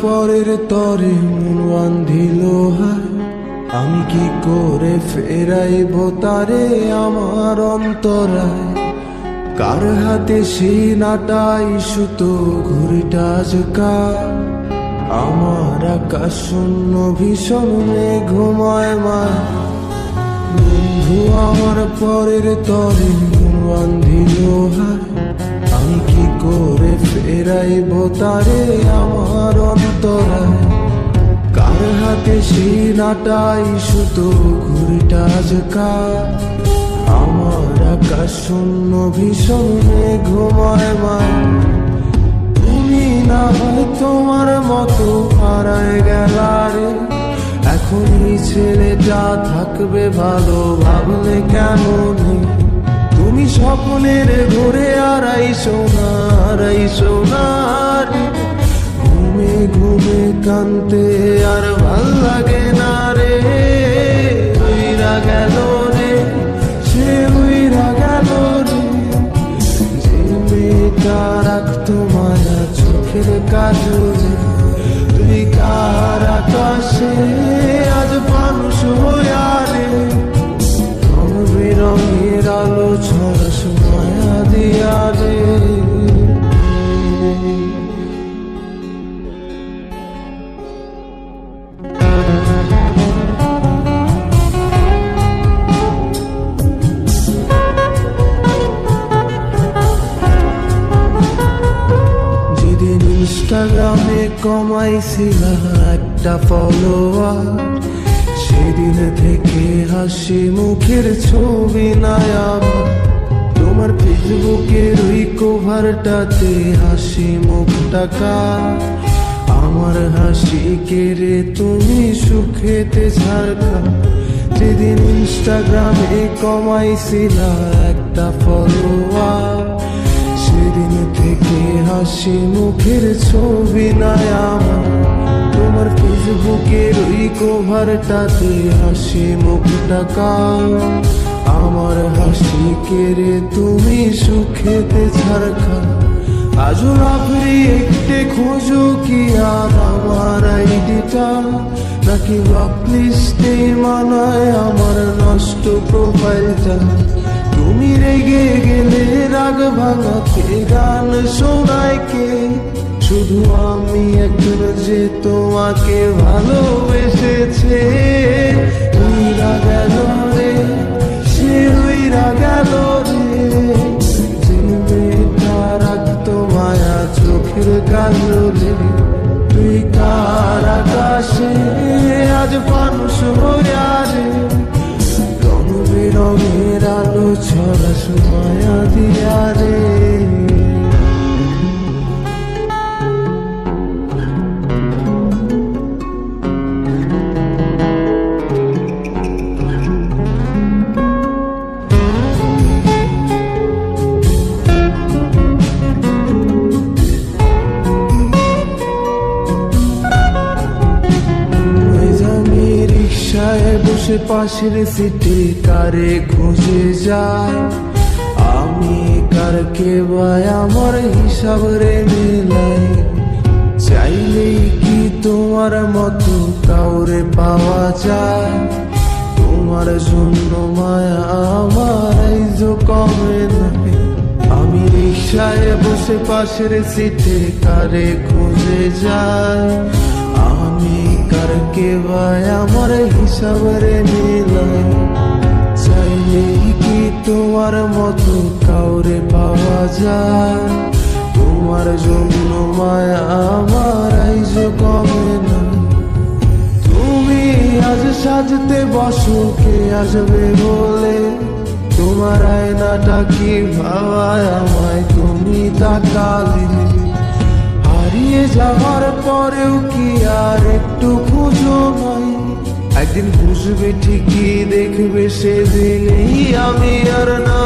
পরের তরে মন বান্ধিল হায়, আমি কি করে ফেরাইব তারে আমার অন্তরায়। কার হাতে সেই নাটাই সুতো ঘুরিটা আজকা, আমার আকাশ শূন্য ভীষণ মেঘময় মায়। বন্ধু আমার পরের তরে মন বান্ধিল হায়, আমি কি করে ফেরাইব তারে আমার অন্তরায়। কার হাতে সেই নাটাই সুতো ঘুরিটা আজকা, আমার আকাশ শূন্য ভীষণ মেঘময় মায়। তুমি না হয় তোমার মতো হারায় গেলারে, এখন এই ছেলেটা থাকবে ভালো ভাবলে কেমন। তুমি স্বপ্নের ঘুরে আড়াই সোনার, ঘুমে ঘুমে কানতে আর ভাল লাগে না রে। উইরা গেল রে, সে উইরা গেল রে, যে মেয়েটা রাখতো মায়া চোখের কাজলে। তুই কার আকাশে আজ মানুষ হইয়া রে, রং বেরঙের আলো ছড়া মায়া দিয়া রে। যেদিন ইনস্টাগ্রামে কমাইছিল একটা ফলোয়ার, সেদিন থেকে হাসি মুখের ছবি নাই আমার। তোমার ফেসবুকের ওই কভারটাতে হাসি মুখটা কার, আমার হাসি কেড়ে তুমি সুখেতে ঝাড়খা। যেদিন ইনস্টাগ্রামে কমাইছিল একটা ফলোয়ার, সেদিন থেকে হাসি মুখের ছবি নাই আমার। তোমার ফেসবুকের ওই কভারটাতে হাসি মুখটা কার, আমার হাসি কেড়ে তুমি সুখেতে ঝাড়খা। আজও রাত্রি একটে খোঁজো কি আর আমার আইডিটা, নাকি ব্লক লিস্টে মানায় আমার নষ্ট প্রোফাইলটা। তুমি রেগে গেলে রাগ ভাঙাতে গান শোনায় কে, শুধু আমি একজন যে তোমাকে ভালোবেসেছে। উইরা গেল রে, সে উইরা গেল রে, যে মেয়েটা রাখতো মায়া চোখের কাজলে। তুই কার আকাশে আজ মানুষ হইয়া রে, রং বেরঙের আলো ছড়া মায়া দিয়া রে। বসে পাশের সিটে কারে খুঁজে যায়, আমি কারকে ভাই আমার হিসাব রে মেলাই। চাইলেই কি তোমার মতো কাউরে পাওয়া যায়, তোমার জন্য মায়া আমার আইজো কমে নাই। আমি রিক্সায় বসে পাশের সিটে কারে খুঁজে যায়, আমি কারকে ভাই আমার হিসাব রে মিলাই। চাইলেই কি তোমার মতো কাউরে পাওয়া যায়, তোমার জন্য মায়া আমার আইজো কমে না। তুমি আজ সাজতে বসো কে আসবে বলে, তোমার আয়নাটা কি ভাবায় আমায় তুমি তাকালে। হারিয়ে যাওয়ার পরেও কি আর একটু খুঁজো ভাই, একদিন বুঝবে ঠিকই দেখবে সেদিনই আমি আর না।